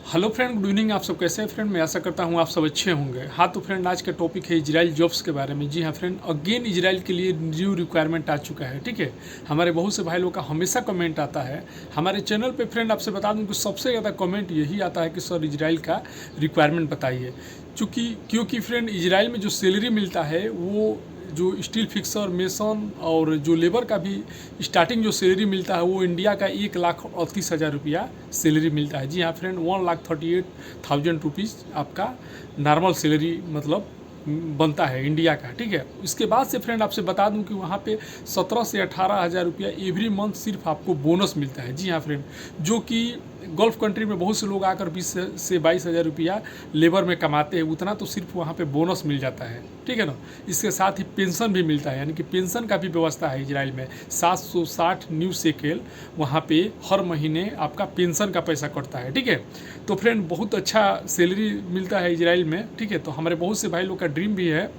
Hello friend, good evening. आप सब कैसे हैं फ्रेंड? मैं आशा करता हूं आप सब अच्छे होंगे। हाँ तो फ्रेंड, आज का टॉपिक है इजराइल जॉब्स के बारे में। जी हाँ फ्रेंड, अगेन इजराइल के लिए न्यू रिक्वायरमेंट आ चुका है। ठीक है, हमारे बहुत से भाई लोग का हमेशा कमेंट आता है हमारे चैनल पे। फ्रेंड आपसे बता दूं कि सबसे ज़्यादा कमेंट यही आता है कि सर इजराइल का रिक्वायरमेंट बताइए। क्योंकि फ्रेंड इजराइल में जो सैलरी मिलता है वो जो स्टील फिक्सर, मेसन और जो लेबर का भी स्टार्टिंग जो सैलरी मिलता है वो इंडिया का 1,38,000 रुपया सैलरी मिलता है। जी हाँ फ्रेंड, 1,38,000 रुपीज़ आपका नॉर्मल सैलरी मतलब बनता है इंडिया का। ठीक है, इसके बाद से फ्रेंड आपसे बता दूं कि वहाँ पे 17 से 18,000 रुपया एवरी मंथ सिर्फ आपको बोनस मिलता है। जी हाँ फ्रेंड, जो कि गल्फ़ कंट्री में बहुत से लोग आकर 20 से 22,000 रुपया लेबर में कमाते हैं, उतना तो सिर्फ वहाँ पे बोनस मिल जाता है। ठीक है ना, इसके साथ ही पेंशन भी मिलता है, यानी कि पेंशन का भी व्यवस्था है इजराइल में। 760 न्यू शेकेल वहाँ पे हर महीने आपका पेंशन का पैसा कटता है। ठीक है, तो फ्रेंड बहुत अच्छा सैलरी मिलता है इजराइल में। ठीक है, तो हमारे बहुत से भाई लोग का ड्रीम भी है।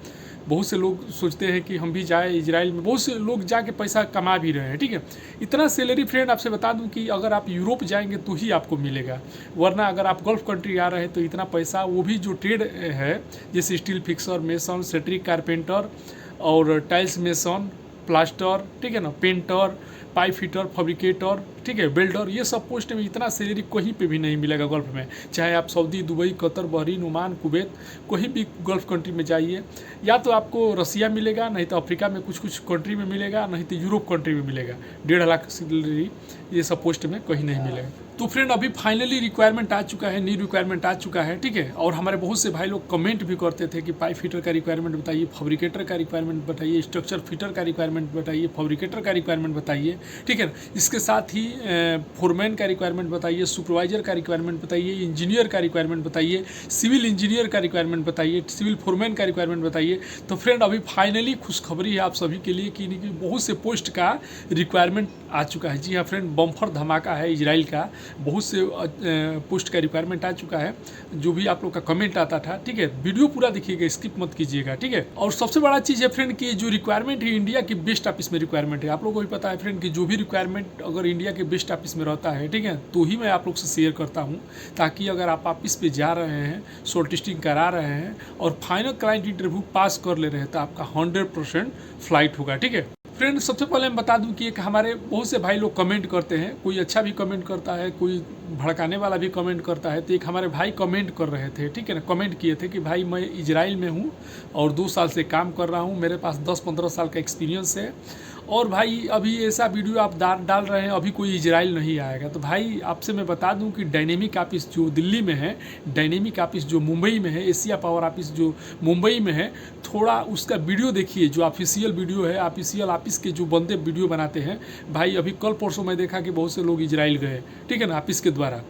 बहुत से लोग सोचते हैं कि हम भी जाए इजराइल में, बहुत से लोग जाके पैसा कमा भी रहे हैं। ठीक है, इतना सैलरी फ्रेंड आपसे बता दूं कि अगर आप यूरोप जाएंगे तो ही आपको मिलेगा, वरना अगर आप गल्फ़ कंट्री आ रहे हैं तो इतना पैसा, वो भी जो ट्रेड है जैसे स्टील फिक्सर, मेसन, सेट्रिक कारपेंटर और टाइल्स मेसन, प्लास्टर, ठीक है ना, पेंटर, पाइप फिटर, फैब्रिकेटर, ठीक है, वेल्डर, ये सब पोस्ट में इतना सैलरी कहीं पे भी नहीं मिलेगा गल्फ़ में। चाहे आप Saudi, Dubai, Qatar, Bahrain, Oman, Kuwait, कहीं भी गल्फ़ कंट्री में जाइए, या तो आपको रसिया मिलेगा, नहीं तो अफ्रीका में कुछ कुछ कंट्री में मिलेगा, नहीं तो यूरोप कंट्री में मिलेगा। 1.5 लाख सैलरी ये सब पोस्ट में कहीं नहीं मिलेगा। तो फ्रेंड अभी फाइनली रिक्वायरमेंट आ चुका है, न्यू रिक्वायरमेंट आ चुका है। ठीक है, और हमारे बहुत से भाई लोग कमेंट भी करते थे कि पाइप फिटर का रिक्वायरमेंट बताइए, फैब्रिकेटर का रिक्वायरमेंट बताइए, स्ट्रक्चर फिटर का रिक्वायरमेंट बताइए, फैब्रिकेटर का रिक्वायरमेंट बताइए। ठीक है, इसके साथ ही फोरमैन का रिक्वायरमेंट बताइए, सुपरवाइजर का रिक्वायरमेंट बताइए, इंजीनियर का रिक्वायरमेंट बताइए, सिविल इंजीनियर का रिक्वायरमेंट बताइए, सिविल फोरमैन का रिक्वायरमेंट बताइए। तो फ्रेंड अभी फाइनली खुशखबरी है आप सभी के लिए कि बहुत से पोस्ट का रिक्वायरमेंट आ चुका है। जी हाँ फ्रेंड, बम्फर धमाका है इजराइल का, बहुत से पोस्ट का रिक्वायरमेंट आ चुका है। जो भी आप लोग का कमेंट आता था, ठीक है, वीडियो पूरा देखिएगा, स्किप मत कीजिएगा। ठीक है, और सबसे बड़ा चीज़ है फ्रेंड कि जो रिक्वायरमेंट है इंडिया की बेस्ट ऑफिस में रिक्वायरमेंट है। आप लोगों को भी पता है फ्रेंड कि जो भी रिक्वायरमेंट अगर इंडिया के बेस्ट ऑफिस में रहता है, ठीक है, तो ही मैं आप लोग से शेयर करता हूँ, ताकि अगर आप ऑफिस पे जा रहे हैं, शॉर्ट टेस्टिंग करा रहे हैं और फाइनल क्लाइंट इंटरव्यू पास कर ले रहे हैं, तो आपका 100% फ्लाइट होगा। ठीक है फ्रेंड, सबसे पहले मैं बता दूं कि एक हमारे बहुत से भाई लोग कमेंट करते हैं, कोई अच्छा भी कमेंट करता है, कोई भड़काने वाला भी कमेंट करता है। तो एक हमारे भाई कमेंट कर रहे थे, ठीक है ना, कमेंट किए थे कि भाई मैं इजराइल में हूँ और 2 साल से काम कर रहा हूँ, मेरे पास 10-15 साल का एक्सपीरियंस है, और भाई अभी ऐसा वीडियो आप डाल रहे हैं, अभी कोई इजराइल नहीं आएगा। तो भाई आपसे मैं बता दूं कि डायनेमिक ऑफिस जो दिल्ली में है, डायनेमिक ऑफिस जो मुंबई में है, एशिया पावर ऑफिस जो मुंबई में है, थोड़ा उसका वीडियो देखिए, जो ऑफिशियल वीडियो है, ऑफिशियल ऑफिस के जो बंदे वीडियो बनाते हैं। भाई अभी कल परसों मैं देखा कि बहुत से लोग इजराइल गए, ठीक है ना, ऑफिस के द्वारा।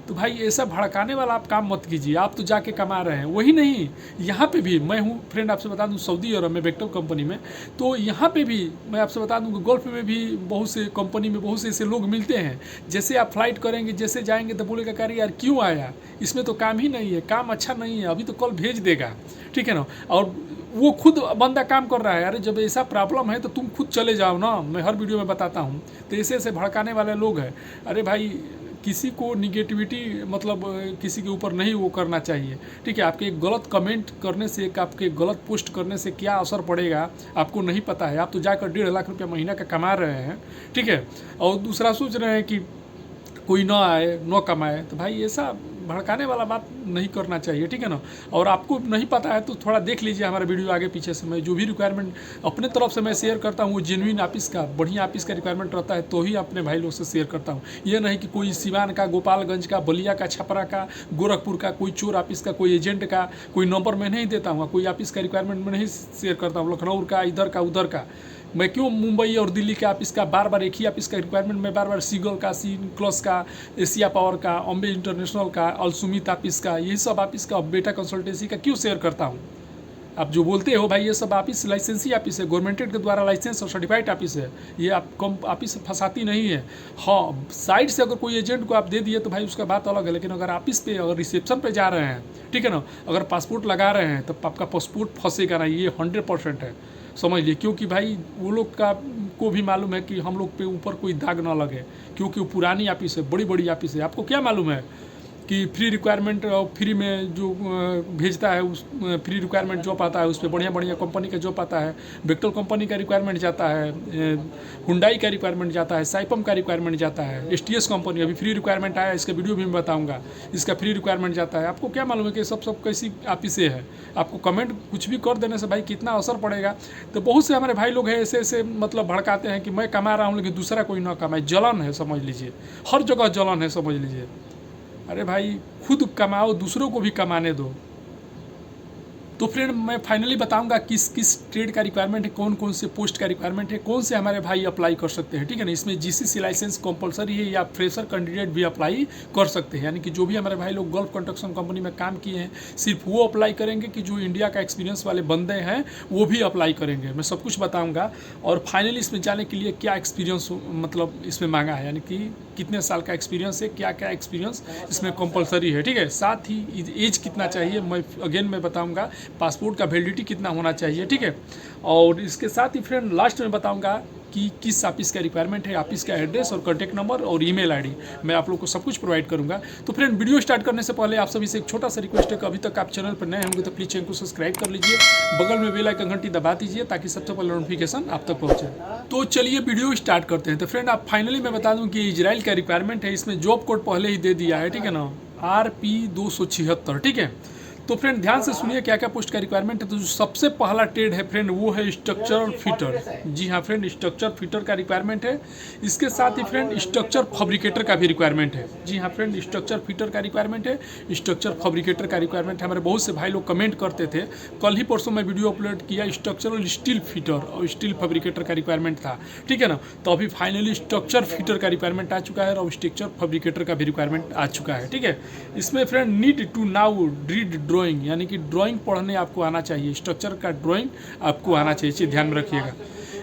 तो भाई ऐसा भड़काने वाला आप काम मत कीजिए, आप तो जाके कमा रहे हैं। वही नहीं, यहाँ पे भी मैं हूँ फ्रेंड, आपसे बता दूँ सऊदी अरब में वेक्टर कंपनी में, तो यहाँ पे भी मैं आपसे बता दूँ कि गल्फ़ में भी बहुत से कंपनी में बहुत से ऐसे लोग मिलते हैं। जैसे आप फ्लाइट करेंगे, जैसे जाएंगे तो बोलेगा कार्य यार क्यों आया, इसमें तो काम ही नहीं है, काम अच्छा नहीं है, अभी तो कल भेज देगा। ठीक है ना, और वो खुद बंदा काम कर रहा है, अरे जब ऐसा प्रॉब्लम है तो तुम खुद चले जाओ ना, मैं हर वीडियो में बताता हूँ। तो ऐसे ऐसे भड़काने वाले लोग हैं। अरे भाई किसी को निगेटिविटी मतलब किसी के ऊपर नहीं वो करना चाहिए। ठीक है, आपके एक गलत कमेंट करने से, एक आपके गलत पोस्ट करने से क्या असर पड़ेगा आपको नहीं पता है। आप तो जाकर 1.5 लाख रुपया महीना का कमा रहे हैं, ठीक है, और दूसरा सोच रहे हैं कि कोई ना आए ना कमाए। तो भाई ऐसा भड़काने वाला बात नहीं करना चाहिए, ठीक है ना। और आपको नहीं पता है तो थोड़ा देख लीजिए हमारा वीडियो आगे पीछे से। मैं जो भी रिक्वायरमेंट अपने तरफ से मैं शेयर करता हूँ वो जेन्युइन ऑफिस का, बढ़िया ऑफिस का रिक्वायरमेंट रहता है तो ही अपने भाई लोग से शेयर करता हूँ। ये नहीं कि कोई सिवान का, गोपालगंज का, बलिया का, छपरा का, गोरखपुर का कोई चोर ऑफिस का, कोई एजेंट का कोई नंबर मैं नहीं देता हूँ, कोई ऑफिस का रिक्वायरमेंट मैं नहीं शेयर करता हूँ, लखनऊ का, इधर का, उधर का। मैं क्यों मुंबई और दिल्ली के ऑफिस का बार बार, एक ही ऑफिस का रिक्वायरमेंट मैं बार बार सीगल का, सिनक्लस का, एशिया पावर का, अम्बे इंटरनेशनल का, अलसुमित ऑफिस का, यही सब ऑफिस का, बेटा कंसल्टेंसी का क्यों शेयर करता हूँ। आप जो बोलते हो भाई ये सब ऑफिस लाइसेंसी ऑफिस है, गवर्नमेंट के द्वारा लाइसेंस और सर्टिफाइड ऑफिस है, ये आप कम ऑफिस फंसाती नहीं है। हाँ, साइड से अगर कोई एजेंट को आप दे दिए तो भाई उसका बात अलग है, लेकिन अगर ऑफिस पे, अगर रिसेप्शन पे जा रहे हैं, ठीक है ना, अगर पासपोर्ट लगा रहे हैं तो आपका पासपोर्ट फंसेगा ना, ये 100% है, समझ लिए। क्योंकि भाई वो लोग का को भी मालूम है कि हम लोग पे ऊपर कोई दाग ना लगे, क्योंकि वो पुरानी ऑफिस है, बड़ी बड़ी ऑफिस है। आपको क्या मालूम है कि फ्री रिक्वायरमेंट फ्री में जो भेजता है, उस फ्री रिक्वायरमेंट जॉब आता है, उस पर बढ़िया बढ़िया कंपनी का जॉब आता है। बेक्टल कंपनी का रिक्वायरमेंट जाता है, हुंडई का रिक्वायरमेंट जाता है, साइपम का रिक्वायरमेंट जाता है, एसटीएस कंपनी अभी फ्री रिक्वायरमेंट आया, इसका वीडियो भी मैं बताऊंगा, इसका फ्री रिक्वायरमेंट जाता है। आपको क्या मालूम है कि सब कैसी ऑफिसे है? आपको कमेंट कुछ भी कर देने से भाई कितना असर पड़ेगा। तो बहुत से हमारे भाई लोग हैं ऐसे ऐसे मतलब भड़काते हैं कि मैं कमा रहा हूँ लेकिन दूसरा कोई ना कमाए। जलन है, समझ लीजिए, हर जगह जलन है, समझ लीजिए। अरे भाई खुद कमाओ, दूसरों को भी कमाने दो। तो फ्रेंड मैं फाइनली बताऊंगा किस किस ट्रेड का रिक्वायरमेंट है, कौन कौन से पोस्ट का रिक्वायरमेंट है, कौन से हमारे भाई अप्लाई कर सकते हैं, ठीक है ना। इसमें जीसीसी लाइसेंस कंपलसरी है या फ्रेशर कैंडिडेट भी अप्लाई कर सकते हैं, यानी कि जो भी हमारे भाई लोग गल्फ कंस्ट्रक्शन कंपनी में काम किए हैं सिर्फ वो अप्लाई करेंगे कि जो इंडिया का एक्सपीरियंस वाले बंदे हैं वो भी अप्लाई करेंगे। मैं सब कुछ बताऊँगा। और फाइनली इसमें जाने के लिए क्या एक्सपीरियंस मतलब इसमें मांगा है, यानी कि कितने साल का एक्सपीरियंस है, क्या क्या एक्सपीरियंस इसमें कंपलसरी है, ठीक है। साथ ही एज कितना चाहिए मैं बताऊंगा, पासपोर्ट का वैलिडिटी कितना होना चाहिए, ठीक है। और इसके साथ ही फ्रेंड लास्ट में बताऊंगा कि किस ऑफिस का रिक्वायरमेंट है, ऑफिस का एड्रेस और कॉन्टैक्ट नंबर और ईमेल आईडी मैं आप लोग को सब कुछ प्रोवाइड करूंगा। तो फ्रेंड वीडियो स्टार्ट करने से पहले आप सभी से एक छोटा सा रिक्वेस्ट है कि अभी तक आप चैनल पर नए होंगे तो प्लीज़ चैनल को सब्सक्राइब कर लीजिए, बगल में बेल आइकन घंटी दबा दीजिए ताकि सबसे पहले नोटिफिकेशन आप तक पहुंचे। तो चलिए वीडियो स्टार्ट करते हैं। तो फ्रेंड आप फाइनली मैं बता दूं कि इजराइल का रिक्वायरमेंट है, इसमें जॉब कोड पहले ही दे दिया है, ठीक है ना, RP 276, ठीक है। तो फ्रेंड ध्यान से सुनिए क्या क्या पोस्ट का रिक्वायरमेंट है। तो जो सबसे पहला ट्रेड है फ्रेंड वो है स्ट्रक्चरल फिटर। जी हाँ फ्रेंड, स्ट्रक्चर फिटर का रिक्वायरमेंट है। इसके साथ ही फ्रेंड स्ट्रक्चर फैब्रिकेटर का भी रिक्वायरमेंट है। जी हाँ फ्रेंड, स्ट्रक्चर फिटर का रिक्वायरमेंट है, स्ट्रक्चर फैब्रिकेटर का रिक्वायरमेंट है। हमारे बहुत से भाई लोग कमेंट करते थे, कल ही परसों मैं वीडियो अपलोड किया, स्ट्रक्चरल स्टील फिटर और स्टील फैब्रिकेटर का रिक्वायरमेंट था, ठीक है ना। तो अभी फाइनली स्ट्रक्चर फिटर का रिक्वायरमेंट आ चुका है और स्ट्रक्चर फैब्रिकेटर का भी रिक्वायरमेंट आ चुका है, ठीक है। इसमें friend need to now read drawing, यानी कि ड्राइंग पढ़ने आपको आना चाहिए, स्ट्रक्चर का ड्राइंग आपको आना चाहिए, इसे ध्यान में रखिएगा।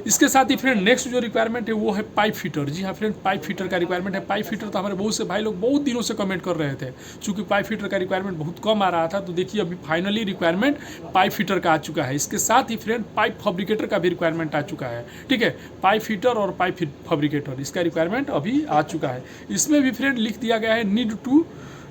इसके साथ ही फ्रेंड नेक्स्ट जो रिक्वायरमेंट है वो है पाइप फिटर। जी हाँ फ्रेंड, पाइप फिटर का रिक्वायरमेंट है। पाइप फिटर तो हमारे बहुत से भाई लोग बहुत दिनों से कमेंट कर रहे थे, चूंकि पाइप फिटर का रिक्वायरमेंट बहुत कम आ रहा था। तो देखिए अभी फाइनली रिक्वायरमेंट पाइप फिटर का आ चुका है। इसके साथ ही फ्रेंड पाइप फैब्रिकेटर का भी रिक्वायरमेंट आ चुका है, ठीक है। पाइप फिटर और पाइप फैब्रिकेटर इसका रिक्वायरमेंट अभी आ चुका है। इसमें भी फ्रेंड लिख दिया गया है need to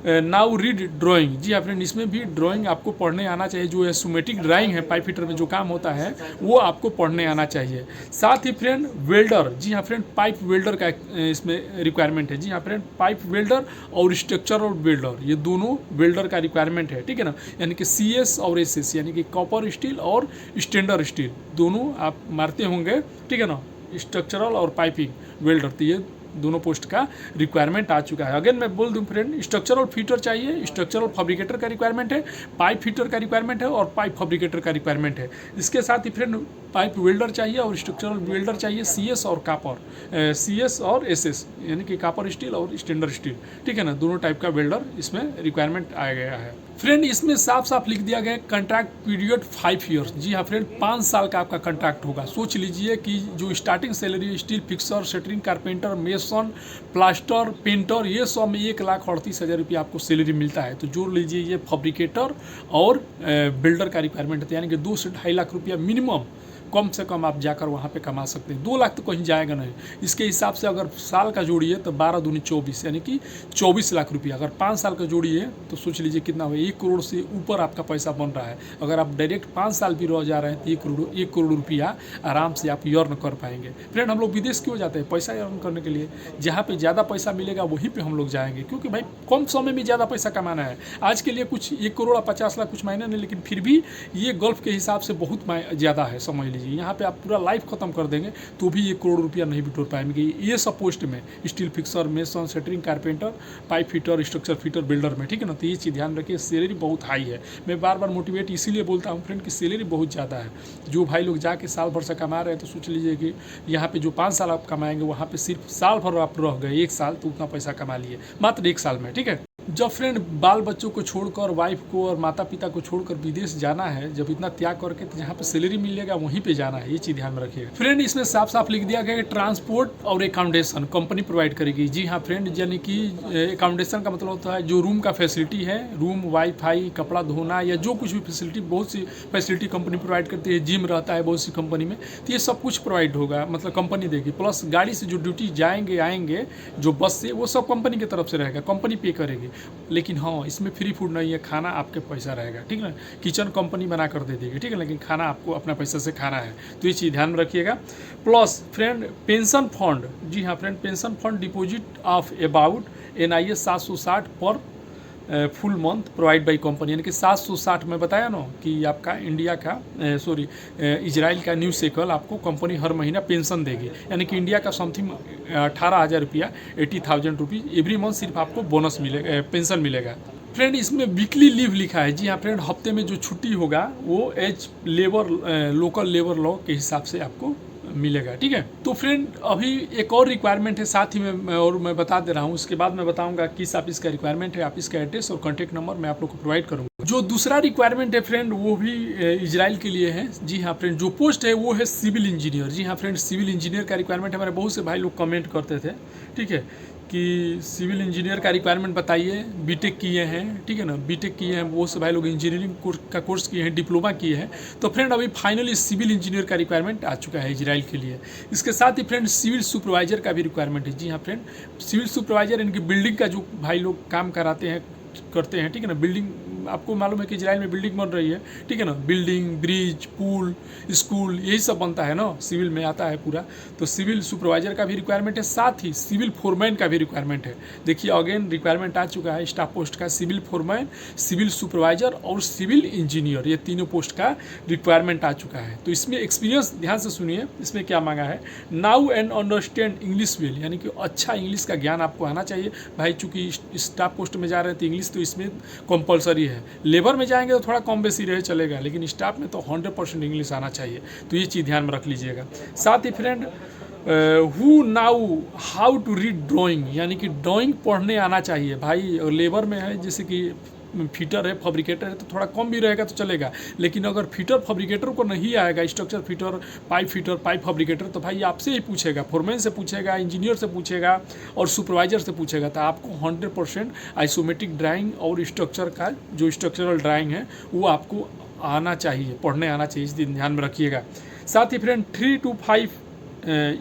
now read drawing. जी हाँ फ्रेंड, इसमें भी ड्राइंग आपको पढ़ने आना चाहिए। जो एसोमेटिक ड्राइंग है पाइप फिटर में जो काम होता है वो आपको पढ़ने आना चाहिए। साथ ही फ्रेंड वेल्डर, जी हाँ फ्रेंड, पाइप वेल्डर का इसमें रिक्वायरमेंट है। जी हाँ फ्रेंड, पाइप वेल्डर और स्ट्रक्चर और वेल्डर ये दोनों वेल्डर का रिक्वायरमेंट है, ठीक है ना। यानी कि CS और SS, यानी कि कॉपर स्टील और स्टैंडर्ड स्टील दोनों आप मारते होंगे, ठीक है ना। स्ट्रक्चरल और पाइपिंग वेल्डर, तो ये दोनों पोस्ट का रिक्वायरमेंट आ चुका है। अगेन मैं बोल दूं फ्रेंड, स्ट्रक्चरल फिटर चाहिए, स्ट्रक्चरल फैब्रिकेटर का रिक्वायरमेंट है, पाइप फिटर का रिक्वायरमेंट है और पाइप फैब्रिकेटर का रिक्वायरमेंट है। इसके साथ ही फ्रेंड पाइप वेल्डर चाहिए और स्ट्रक्चरल वेल्डर चाहिए, CS और कॉपर, CS और SS, यानी कि कॉपर स्टील और स्टैंडर्ड स्टील, ठीक है ना। दोनों टाइप का वेल्डर इसमें रिक्वायरमेंट आ गया है। फ्रेंड इसमें साफ साफ लिख दिया गया है कॉन्ट्रैक्ट पीरियड 5 ईयर्स। जी हाँ फ्रेंड, 5 साल का आपका कॉन्ट्रैक्ट होगा। सोच लीजिए कि जो starting salary steel fixer, shuttering, carpenter, mason, plaster, painter, ये सब में 1,38,000 रुपये आपको सैलरी मिलता है। तो जोड़ लीजिए ये फैब्रिकेटर और बिल्डर का रिक्वायरमेंट है, यानी कि 2 से 2.5 लाख रुपया मिनिमम कम से कम आप जाकर वहाँ पे कमा सकते हैं। 2 लाख तो कहीं जाएगा नहीं। इसके हिसाब से अगर साल का जोड़िए तो 12 दूनी 24, यानी कि 24 लाख रुपया। अगर 5 साल का जोड़िए तो सोच लीजिए कितना हुआ, 1 करोड़ से ऊपर आपका पैसा बन रहा है। अगर आप डायरेक्ट 5 साल भी रह जा रहे हैं तो 1 करोड़ रुपया आराम से आप अर्न कर पाएंगे। फ्रेंड हम लोग विदेश क्यों जाते हैं? पैसा अर्न करने के लिए। जहाँ पर ज़्यादा पैसा मिलेगा वहीं पर हम लोग जाएंगे, क्योंकि भाई कम समय में ज़्यादा पैसा कमाना है। आज के लिए कुछ 1 करोड़ 50 लाख कुछ मायने नहीं, लेकिन फिर भी ये गल्फ के हिसाब से बहुत ज़्यादा है, समझ लीजिए। यहाँ पे आप पूरा लाइफ खत्म कर देंगे तो भी 1 करोड़ रुपया नहीं बिटोर पाएंगे। ये सब पोस्ट में steel fixer, mason, shuttering, carpenter, pipe fitter, structure fitter, builder में, ठीक है ना। तो ये चीज़ ध्यान रखिए, सैलरी बहुत हाई है। मैं बार बार मोटिवेट इसीलिए बोलता हूँ फ्रेंड कि सैलरी बहुत ज़्यादा है। जो भाई लोग जाके साल भर से कमा रहे हैं तो सोच लीजिए कि यहाँ पे जो 5 साल आप कमाएंगे वहाँ पे सिर्फ साल भर आप रह गए, 1 साल, तो उतना पैसा कमा लिए मात्र 1 साल में, ठीक है। जब फ्रेंड बाल बच्चों को छोड़कर, वाइफ को और माता पिता को छोड़कर विदेश जाना है, जब इतना त्याग करके, तो जहाँ पे सैलरी मिलेगा वहीं पे जाना है, ये चीज़ ध्यान में रखिएगा। फ्रेंड इसमें साफ साफ लिख दिया गया कि ट्रांसपोर्ट और एकाउंडेशन कंपनी प्रोवाइड करेगी। जी हाँ फ्रेंड, यानी कि एकाउंडेशन का मतलब होता है जो रूम का फैसिलिटी है, रूम, वाईफाई, कपड़ा धोना या जो कुछ भी फैसिलिटी, बहुत सी फैसिलिटी कंपनी प्रोवाइड करती है। जिम रहता है बहुत सी कंपनी में, तो ये सब कुछ प्रोवाइड होगा, मतलब कंपनी देगी। प्लस गाड़ी से जो ड्यूटी जाएंगे आएंगे जो बस से, वो सब कंपनी की तरफ से रहेगा, कंपनी पे करेगी। लेकिन हाँ, इसमें फ्री फूड नहीं है, खाना आपके पैसा रहेगा, ठीक है ना। किचन कंपनी बना कर दे देगी, ठीक है, लेकिन खाना आपको अपना पैसा से खाना है, तो ये चीज़ ध्यान में रखिएगा। प्लस फ्रेंड पेंशन फंड, जी हाँ friend, pension fund deposit of about NIS 760 पर full month provide by company, यानी कि 760 में बताया ना कि आपका इंडिया का इजराइल का न्यू सेकल आपको कंपनी हर महीना पेंशन देगी, यानी कि इंडिया का समथिंग 18,000 रुपया, 80,000 रुपीज़ एवरी मंथ सिर्फ आपको बोनस मिलेगा, पेंशन मिलेगा। फ्रेंड इसमें वीकली लीव लिखा है, जी हाँ फ्रेंड, हफ्ते में जो छुट्टी होगा वो as labour local labour law के हिसाब से आपको मिलेगा, ठीक है। तो फ्रेंड अभी एक और रिक्वायरमेंट है साथ ही में, और मैं बता दे रहा हूँ, उसके बाद मैं बताऊंगा किस ऑफिस का रिक्वायरमेंट है, ऑफिस का एड्रेस और कॉन्टैक्ट नंबर मैं आप लोग को प्रोवाइड करूँगा। जो दूसरा रिक्वायरमेंट है फ्रेंड वो भी इजराइल के लिए है, जी हाँ फ्रेंड। जो पोस्ट है वो है सिविल इंजीनियर, जी हाँ फ्रेंड, सिविल इंजीनियर का रिक्वायरमेंट है। हमारे बहुत से भाई लोग कमेंट करते थे, ठीक है, कि सिविल इंजीनियर का रिक्वायरमेंट बताइए, बीटेक किए हैं, ठीक है ना, बीटेक किए हैं, बहुत से भाई लोग इंजीनियरिंग का कोर्स किए हैं, डिप्लोमा किए हैं। तो फ्रेंड अभी फाइनली सिविल इंजीनियर का रिक्वायरमेंट आ चुका है इजराइल के लिए। इसके साथ ही फ्रेंड सिविल सुपरवाइजर का भी रिक्वायरमेंट है, जी हाँ फ्रेंड, सिविल सुपरवाइजर इनकी बिल्डिंग का जो भाई लोग काम कराते हैं करते हैं, ठीक है ना, बिल्डिंग आपको मालूम है कि इजराइल में बिल्डिंग बन रही है, ठीक है ना, बिल्डिंग, ब्रिज, पुल, स्कूल, यही सब बनता है ना, सिविल में आता है पूरा। तो सिविल सुपरवाइजर का भी रिक्वायरमेंट है, साथ ही सिविल फोरमैन का भी रिक्वायरमेंट है। देखिए अगेन रिक्वायरमेंट आ चुका है स्टाफ पोस्ट का, सिविल फोरमैन, सिविल सुपरवाइजर और सिविल इंजीनियर, ये तीनों पोस्ट का रिक्वायरमेंट आ चुका है। तो इसमें एक्सपीरियंस ध्यान से सुनिए, इसमें क्या मांगा है, now and understand English well, यानी कि अच्छा इंग्लिश का ज्ञान आपको आना चाहिए भाई, चूँकि स्टाफ पोस्ट में जा रहे हैं तो इंग्लिश तो इसमें कंपलसरी है। लेबर में जाएंगे तो थोड़ा कम बेसी रहे चलेगा, लेकिन स्टाफ में तो 100% इंग्लिश आना चाहिए, तो ये चीज़ ध्यान में रख लीजिएगा। साथ ही friend who now how to read drawing, यानी कि ड्राइंग पढ़ने आना चाहिए भाई। और लेबर में है जैसे कि फिटर है, फैब्रिकेटर है, तो थोड़ा कम भी रहेगा तो चलेगा, लेकिन अगर फिटर फैब्रिकेटर को नहीं आएगा, स्ट्रक्चर फिटर, पाइप फैब्रिकेटर, तो भाई आपसे ही पूछेगा, फोरमैन से पूछेगा, इंजीनियर से पूछेगा और सुपरवाइजर से पूछेगा। तो आपको 100% आइसोमेट्रिक ड्राइंग और स्ट्रक्चर का जो स्ट्रक्चरल ड्राइंग है वो आपको आना चाहिए, पढ़ने आना चाहिए, इस दिन ध्यान में रखिएगा। साथ ही friend 3 to 5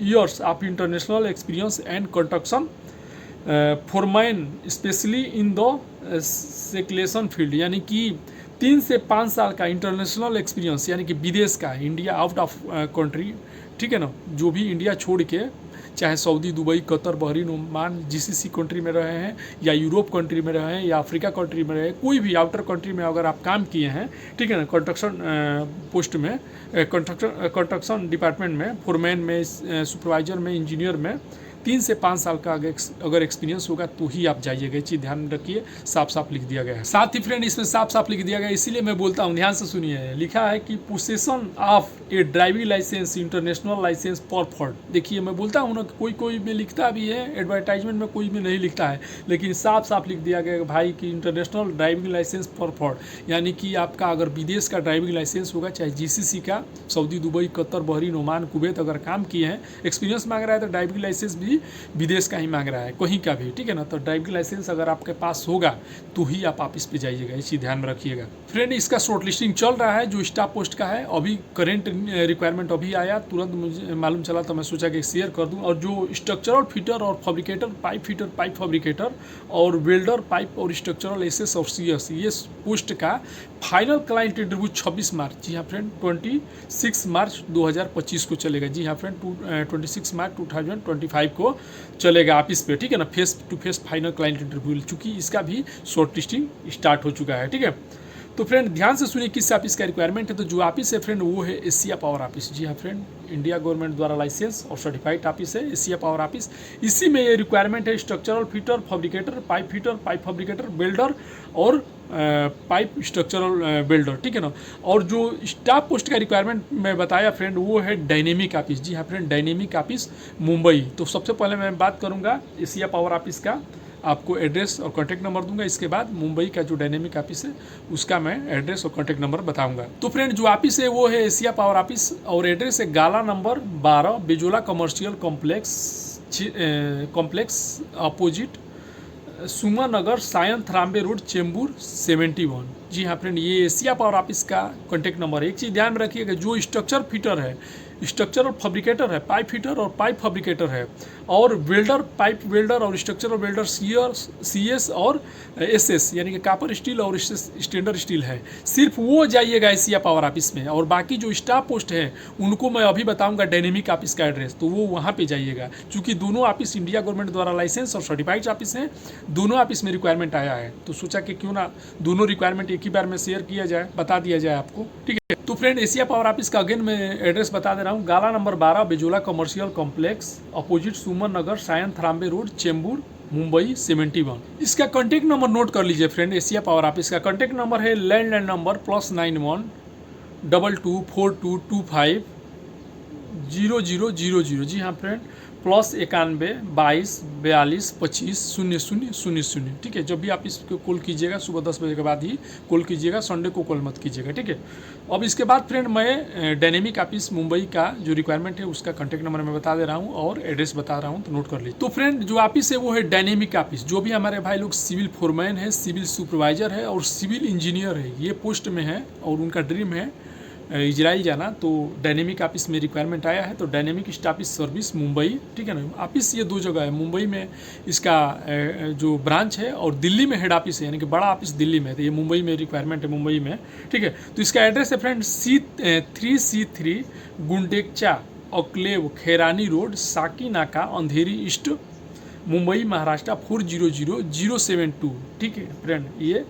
years of international experience and construction foreman specially in the seclusion field, यानी कि 3 से 5 साल का इंटरनेशनल एक्सपीरियंस, यानी कि विदेश का, इंडिया आउट ऑफ कंट्री, ठीक है ना, जो भी इंडिया छोड़ के चाहे Saudi, Dubai, Qatar, Bahrain, Oman, GCC country में रहे हैं या यूरोप कंट्री में रहे हैं या अफ्रीका कंट्री में रहे, कोई भी आउटर कंट्री में अगर आप काम किए हैं, ठीक है ना, कंस्ट्रक्शन पोस्ट में, कंस्ट्रक्शन डिपार्टमेंट में, फोरमैन में, सुपरवाइजर में, इंजीनियर में 3 से 5 साल का अगर एक्सपीरियंस होगा तो ही आप जाइएगा, ये चीज़ ध्यान में रखिए, साफ साफ लिख दिया गया है। साथ ही फ्रेंड इसमें साफ साफ लिख दिया गया है, इसीलिए मैं बोलता हूँ, ध्यान से सुनिए, लिखा है कि possession of a driving licence, international licence preferred. देखिए मैं बोलता हूँ ना, कोई में लिखता भी है, एडवर्टाइजमेंट में कोई में नहीं लिखता है, लेकिन साफ साफ लिख दिया गया भाई कि इंटरनेशनल ड्राइविंग लाइसेंस परफॉर्ड, यानी कि आपका अगर विदेश का ड्राइविंग लाइसेंस होगा, चाहे GCC का, Saudi, Dubai, Qatar, Bahrain, Oman, Kuwait अगर काम किए हैं, एक्सपीरियंस मांग रहा है तो ड्राइविंग लाइसेंस भी विदेश का ही मांग रहा है, कहीं का भी, ठीक है ना। तो ड्राइविंग लाइसेंस अगर आपके पास होगा तो ही आप ऑफिस पे जाइएगा, इसी ध्यान में रखिएगा। फ्रेंड इसका शॉर्ट लिस्टिंग चल रहा है जो स्टाफ पोस्ट का है, अभी करेंट रिक्वायरमेंट अभी आया, तुरंत मुझे मालूम चला तो मैं सोचा कि शेयर कर दूं। और जो स्ट्रक्चरल फिटर और fabricator, pipe fitter, pipe fabricator और वेल्डर, पाइप और स्ट्रक्चरल SS और CS, ये पोस्ट का फाइनल क्लाइंट इंटरव्यू 26 मार्च, जी हाँ फ्रेंड 26 मार्च 2025 को चलेगा, जी हाँ फ्रेंड 26 मार्च 2025 को चलेगा ऑफिस पे, ठीक है ना, face to face final client interview, चूँकि इसका भी शॉर्ट लिस्टिंग स्टार्ट हो चुका है, ठीक है। तो फ्रेंड ध्यान से सुनिए किस ऑफिस का रिक्वायरमेंट है। तो जो ऑफिस है फ्रेंड वो है एशिया पावर ऑफिस, जी हाँ फ्रेंड, इंडिया गवर्नमेंट द्वारा लाइसेंस और सर्टिफाइड ऑफिस है एशिया पावर ऑफिस। इसी में ये रिक्वायरमेंट है structural fitter, fabricator, pipe fabricator, builder और पाइप स्ट्रक्चरल बिल्डर, ठीक है ना। और जो स्टाफ पोस्ट का रिक्वायरमेंट मैं बताया फ्रेंड वो है डायनेमिक ऑफिस, जी हाँ फ्रेंड, डायनेमिक ऑफिस मुंबई। तो सबसे पहले मैं बात करूँगा एशिया पावर ऑफिस का, आपको एड्रेस और कॉन्टैक्ट नंबर दूंगा, इसके बाद मुंबई का जो डायनेमिक ऑफिस है उसका मैं एड्रेस और कॉन्टैक्ट नंबर बताऊंगा। तो फ्रेंड जो ऑफिस है वो है एशिया पावर ऑफिस और एड्रेस है गाला नंबर 12, बेजोला कमर्शियल कॉम्प्लेक्स अपोजिट सुमा नगर, सायन थराम्बे रोड, चेंबूर 71। जी हाँ फ्रेंड, ये एशिया पावर ऑफिस का कॉन्टैक्ट नंबर है। एक चीज़ ध्यान में रखिएगा, जो स्ट्रक्चर फिटर है स्ट्रक्चरल फैब्रिकेटर है, पाइप फिटर और पाइप फैब्रिकेटर है, और वेल्डर, पाइप वेल्डर और स्ट्रक्चरल वेल्डर CS और SS यानी कि कॉपर स्टील और स्टैंडर्ड स्टील है। सिर्फ वो जाइएगा एशिया पावर ऑफिस में, और बाकी जो स्टाफ पोस्ट है उनको मैं अभी बताऊंगा डायनेमिक ऑफिस का एड्रेस, तो वो वहाँ पे जाइएगा। क्योंकि दोनों ऑफिस इंडिया गवर्नमेंट द्वारा लाइसेंस और सर्टिफाइड ऑफिस हैं, दोनों ऑफिस में रिक्वायरमेंट आया है, तो सोचा कि क्यों ना दोनों रिक्वायरमेंट एक ही बार में शेयर किया जाए, बता दिया जाए आपको, ठीक है। तो फ्रेंड एशिया पावर ऑफिस का अगेन मैं एड्रेस बता दे रहा हूँ, गाला number 12 बेजोला commercial complex, opposite Suman Nagar, Sion थराम्बे road, Chembur, Mumbai 71। इसका कॉन्टैक्ट नंबर नोट कर लीजिए फ्रेंड। एशिया पावर ऑफिस का कॉन्टैक्ट नंबर है लैंडलाइन नंबर +91 224225 0000। जी हाँ फ्रेंड, +91 22 42 25 0000। ठीक है, जब भी आप इसको कॉल कीजिएगा सुबह 10 बजे के बाद ही कॉल कीजिएगा, संडे को कॉल मत कीजिएगा, ठीक है। अब इसके बाद फ्रेंड मैं डायनेमिक ऑफिस मुंबई का जो रिक्वायरमेंट है उसका कॉन्टैक्ट नंबर मैं बता दे रहा हूँ और एड्रेस बता रहा हूँ, तो नोट कर लीजिए। तो फ्रेंड जो ऑफिस है वो है डायनेमिक ऑफिस। जो भी हमारे भाई लोग सिविल फोरमैन है, सिविल सुपरवाइजर है और सिविल इंजीनियर है, ये पोस्ट में है और उनका ड्रीम है इजराइल जाना, तो डायनेमिक ऑफिस में रिक्वायरमेंट आया है। तो डायनेमिक स्टाफ सर्विस मुंबई, ठीक है ना। ऑफिस ये 2 जगह है, मुंबई में इसका जो ब्रांच है और दिल्ली में हेड ऑफिस है, यानी कि बड़ा ऑफिस दिल्ली में, तो ये मुंबई में रिक्वायरमेंट है, मुंबई में, ठीक है। तो इसका एड्रेस है फ्रेंड C3 गुंडेकचा ऑक्लेव, खैरानी रोड, साकी नाका, अंधेरी ईस्ट, मुंबई महाराष्ट्र 400072, ठीक है फ्रेंड। ये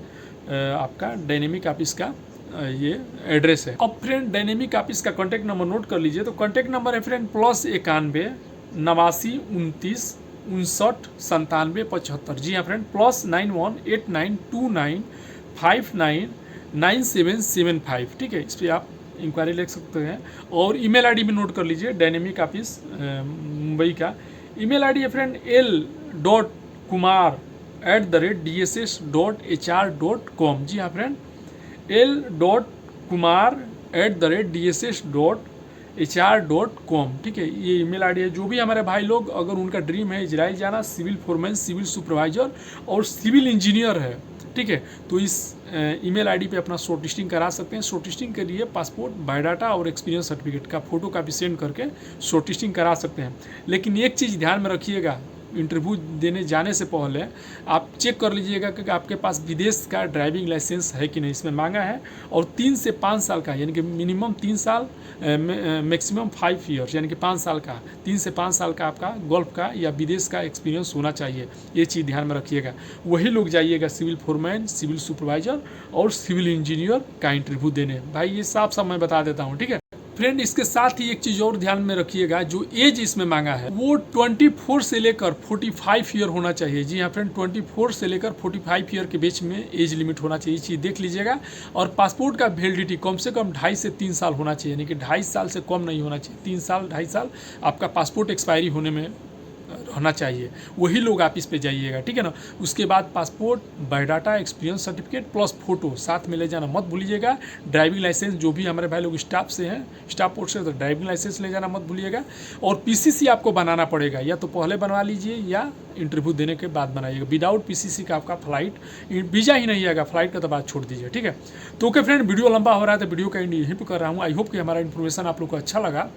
आपका डायनेमिक ऑफिस का ये एड्रेस है। अब फ्रेंड डायनेमिक ऑफिस का कॉन्टैक्ट नंबर नोट कर लीजिए। तो कॉन्टैक्ट नंबर है फ्रेंड +91 89 29 59 97 75। जी हाँ फ्रेंड, +91 89 29 59 9775, ठीक है। इस पर आप इंक्वायरी ले सकते हैं। और ईमेल आईडी भी नोट कर लीजिए, डायनेमिक ऑफिस मुंबई का ईमेल आईडी है फ्रेंड l.kumar@dss.hr.com। जी हाँ फ्रेंड, l.kumar@dss.hr.com, ठीक है, ये ईमेल आईडी है। जो भी हमारे भाई लोग अगर उनका ड्रीम है इजराइल जाना, सिविल फोरमैन, सिविल सुपरवाइजर और सिविल इंजीनियर है, ठीक है, तो इस ईमेल आईडी पे अपना शॉर्ट लिस्टिंग करा सकते हैं। शॉर्ट लिस्टिंग के लिए पासपोर्ट, बायोडाटा और एक्सपीरियंस सर्टिफिकेट का फोटो कापी सेंड करके शॉर्ट लिस्टिंग करा सकते हैं। लेकिन एक चीज़ ध्यान में रखिएगा, इंटरव्यू देने जाने से पहले आप चेक कर लीजिएगा कि आपके पास विदेश का ड्राइविंग लाइसेंस है कि नहीं, इसमें मांगा है। और 3 से 5 साल का, यानी कि मिनिमम 3 साल मैक्सिमम 5 ईयर्स, यानी कि 5 साल का, 3 से 5 साल का आपका गल्फ का या विदेश का एक्सपीरियंस होना चाहिए। ये चीज़ ध्यान में रखिएगा। वही लोग जाइएगा सिविल फोरमैन, सिविल सुपरवाइजर और सिविल इंजीनियर का इंटरव्यू देने। भाई ये साफ साफ मैं बता देता हूँ, ठीक है फ्रेंड। इसके साथ ही एक चीज़ और ध्यान में रखिएगा, जो एज इसमें मांगा है वो 24 से लेकर 45 ईयर होना चाहिए। जी हाँ फ्रेंड, 24 से लेकर 45 ईयर के बीच में एज लिमिट होना चाहिए, चीज़ देख लीजिएगा। और पासपोर्ट का वैलिडिटी कम से कम 2.5 से 3 साल होना चाहिए, यानी कि 2.5 साल से कम नहीं होना चाहिए। 3 साल 2.5 साल आपका पासपोर्ट एक्सपायरी होने में रहना चाहिए, वही लोग ऑफिस पे जाइएगा, ठीक है ना। उसके बाद passport, biodata, experience certificate plus photo साथ में ले जाना मत भूलिएगा। ड्राइविंग लाइसेंस, जो भी हमारे भाई लोग स्टाफ से हैं, स्टाफ पोस्ट से, तो ड्राइविंग लाइसेंस ले जाना मत भूलिएगा। और PCC आपको बनाना पड़ेगा, या तो पहले बनवा लीजिए या इंटरव्यू देने के बाद बनाइएगा। विदाउट PCC का आपका फ्लाइट वीज़ा ही नहीं आएगा, फ्लाइट का तो बात छोड़ दीजिए, ठीक है। तो ओके फ्रेंड, वीडियो लंबा हो रहा है तो वीडियो का एंड यहीं पर कर रहा हूँ। आई होप कि हमारा इन्फॉर्मेशन आप लोग को अच्छा लगा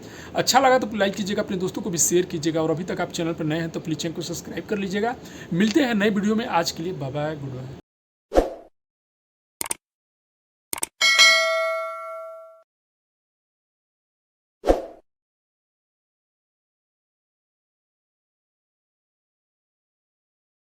तो लाइक कीजिएगा, अपने दोस्तों को भी शेयर कीजिएगा। और अभी तक आप चैनल पर नए हैं तो प्लीज़ चैनल को सब्सक्राइब कर लीजिएगा। मिलते हैं नए वीडियो में, आज के लिए बाय बाय, गुड बाय।